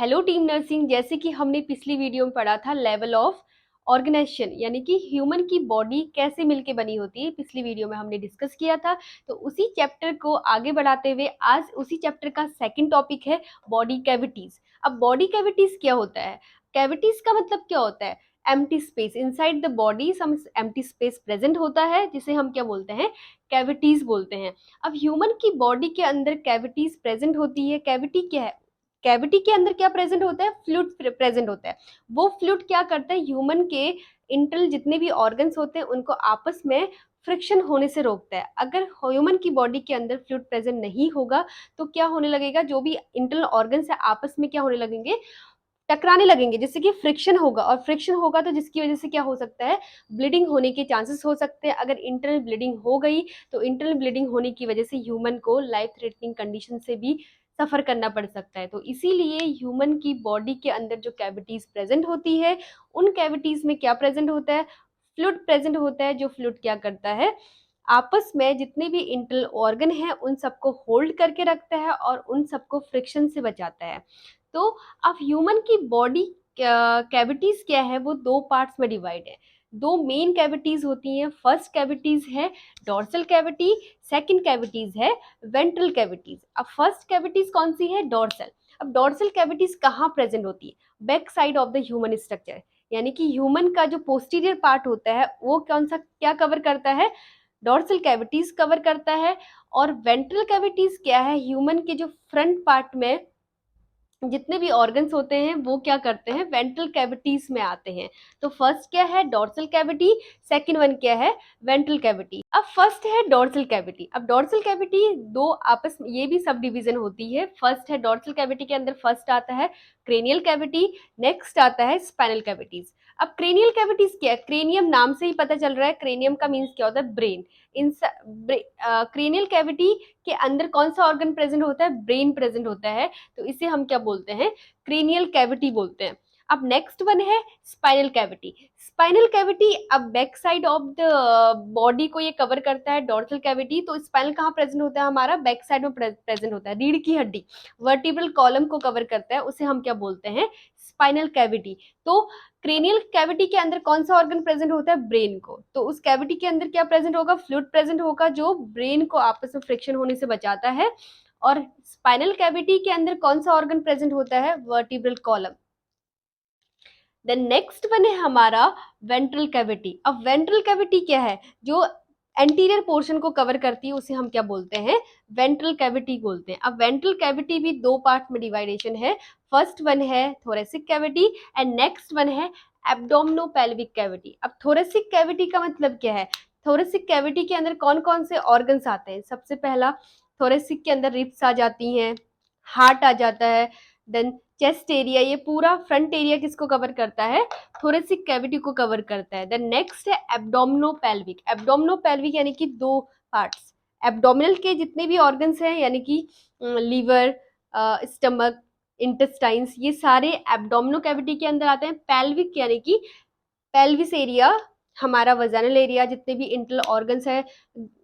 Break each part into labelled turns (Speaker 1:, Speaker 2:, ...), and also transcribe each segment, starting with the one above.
Speaker 1: Hello team nursing. जैसे कि हमने पिछली वीडियो में पढ़ा था लेवल ऑफ ऑर्गेनाइजेशन, यानी कि ह्यूमन की बॉडी कैसे मिलके बनी होती है, पिछली वीडियो में हमने डिस्कस किया था। तो उसी चैप्टर को आगे बढ़ाते हुए आज उसी चैप्टर का सेकंड टॉपिक है बॉडी कैविटीज। अब बॉडी कैविटीज क्या होता है? कैविटीज का मतलब क्या होता है? Empty space inside the body, some empty space present होता है जिसे हम क्या बोलते हैं? कैविटीज बोलते हैं। अब ह्यूमन की बॉडी के अंदर कैविटीज प्रेजेंट होती है। कैविटी क्या है? कैविटी के अंदर क्या प्रेजेंट होता है? फ्लूइड प्रेजेंट होता है। वो फ्लूइड क्या करता है? ह्यूमन के इंटरनल जितने भी ऑर्गन्स होते हैं उनको आपस में फ्रिक्शन होने से रोकता है। अगर ह्यूमन की बॉडी के अंदर फ्लूइड प्रेजेंट नहीं होगा तो क्या होने लगेगा? जो भी इंटरनल ऑर्गन्स है आपस में क्या होने लगेंगे? टकराने लगेंगे, जिससे कि फ्रिक्शन होगा। और फ्रिक्शन होगा तो जिसकी वजह से क्या हो सकता है? ब्लीडिंग होने के चांसेस हो सकते हैं। अगर इंटरनल ब्लीडिंग हो गई तो इंटरनल ब्लीडिंग होने की वजह से ह्यूमन को लाइफ थ्रेटनिंग कंडीशन से भी सफर करना पड़ सकता है। तो इसीलिए ह्यूमन की बॉडी के अंदर जो कैविटीज प्रेजेंट होती है, उन कैविटीज में क्या प्रेजेंट होता है? फ्लूइड प्रेजेंट होता है। जो फ्लूइड क्या करता है? आपस में जितने भी इंटरनल ऑर्गन है उन सबको होल्ड करके रखता है और उन सबको फ्रिक्शन से बचाता है। तो अब ह्यूमन की बॉडी कैविटीज क्या है? वो दो पार्ट्स में डिवाइड है। दो मेन कैविटीज होती हैं। फर्स्ट कैविटीज है डॉर्सल कैविटी, सेकंड कैविटीज है वेंट्रल कैविटीज। अब फर्स्ट कैविटीज कौन सी है? डॉर्सल। अब डॉर्सल कैविटीज कहाँ प्रेजेंट होती है? Back side of the human structure, यानी कि ह्यूमन का जो पोस्टीरियर पार्ट होता है वो कौन सा क्या कवर करता है? डॉर्सल कैविटीज कवर करता है। और वेंट्रल कैविटीज क्या है? ह्यूमन के जो फ्रंट पार्ट में जितने भी ऑर्गन्स होते हैं वो क्या करते हैं? वेंट्रल कैविटीज में आते हैं। तो फर्स्ट क्या है? Dorsal cavity. सेकंड वन क्या है? Ventral cavity. अब फर्स्ट है डॉर्सल कैविटी। अब डॉर्सल कैविटी दो आपस में ये भी सब डिवीजन होती है। फर्स्ट है डॉर्सल कैविटी के अंदर फर्स्ट आता है क्रेनियल कैविटी, नेक्स्ट आता है स्पाइनल कैविटीज। अब क्रेनियल कैविटीज क्या है? क्रेनियम नाम से ही पता चल रहा है, क्रेनियम का मीन्स क्या होता है? ब्रेन। इन क्रेनियल कैविटी के अंदर कौन सा ऑर्गन प्रेजेंट होता है? ब्रेन प्रेजेंट होता है। तो इसे हम क्या बोलते हैं? क्रेनियल कैविटी बोलते हैं। अब नेक्स्ट वन है स्पाइनल कैविटी। स्पाइनल कैविटी अब back side of the body को ये कवर करता है, डॉर्सल कैविटी। तो स्पाइनल कहाँ प्रेजेंट होता है? हमारा बैक साइड में प्रेजेंट होता है, रीढ़ की हड्डी, वर्टिब्रल कॉलम को कवर करता है, उसे हम क्या बोलते हैं? Spinal cavity. तो क्रेनियल कैविटी के अंदर कौन सा ऑर्गन प्रेजेंट होता है? ब्रेन को। तो उस कैविटी के अंदर क्या प्रेजेंट होगा? फ्लूइड प्रेजेंट होगा जो ब्रेन को आपस में फ्रिक्शन होने से बचाता है। और स्पाइनल कैविटी के अंदर कौन सा ऑर्गन प्रेजेंट होता है? Vertebral column. Then next one है हमारा वेंट्रल कैविटी। अब वेंट्रल कैविटी क्या है? जो एंटीरियर पोर्शन को कवर करती है उसे हम क्या बोलते हैं? वेंट्रल कैविटी बोलते हैं। अब वेंट्रल कैविटी भी दो पार्ट में डिवाइडेशन है। फर्स्ट वन है thoracic cavity and next one है एब्डोमिनोपेल्विक कैविटी। अब थोरेसिक कैविटी का मतलब क्या है? थोरेसिक कैविटी के अंदर कौन कौन से ऑर्गन्स आते हैं? सबसे पहला थोरेसिक के अंदर रिब्स आ जाती हैं, हार्ट आ जाता है। देन चेस्ट एरिया, ये पूरा फ्रंट एरिया किसको कवर करता है? थोरेसिक कैविटी को कवर करता है। देन नेक्स्ट है एब्डोमिनोपेल्विक। एब्डोमिनोपेल्विक यानी कि दो पार्ट्स। एब्डोमिनल के जितने भी ऑर्गन्स हैं यानी कि लीवर, स्टमक, इंटेस्टाइन्स, ये सारे एब्डोमिनो कैविटी के अंदर आते हैं। पेल्विक यानी कि पेल्विस एरिया, हमारा वजानल एरिया, जितने भी इंटरनल ऑर्गन्स है,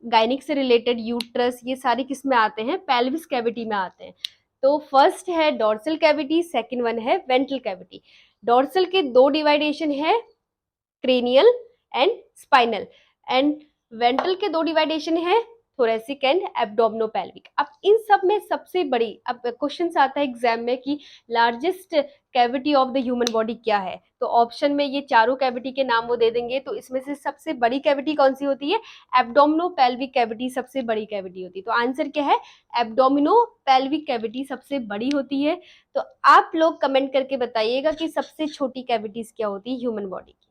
Speaker 1: गायनिक से रिलेटेड, यूट्रस, ये सारे किस में आते हैं? पेल्विस कैविटी में आते हैं। तो फर्स्ट है डॉर्सल कैविटी, सेकंड वन है वेंट्रल कैविटी। डॉर्सल के दो डिवाइडेशन है, cranial and spinal. And ventral के दो डिवाइडेशन है, थोरेसिक एंड एब्डोमिनोपेल्विक। अब इन सब में सबसे बड़ी, अब क्वेश्चन आता है एग्जाम में कि largest cavity of the human body क्या है? तो ऑप्शन में ये चारों कैविटी के नाम वो दे देंगे। तो इसमें से सबसे बड़ी कैविटी कौन सी होती है? एब्डोमिनोपेल्विक कैविटी सबसे बड़ी कैविटी होती है। तो आंसर क्या है? एब्डोमिनोपेल्विक कैविटी सबसे बड़ी होती है। तो आप लोग कमेंट करके बताइएगा कि सबसे छोटी कैविटीज क्या होती है ह्यूमन बॉडी की।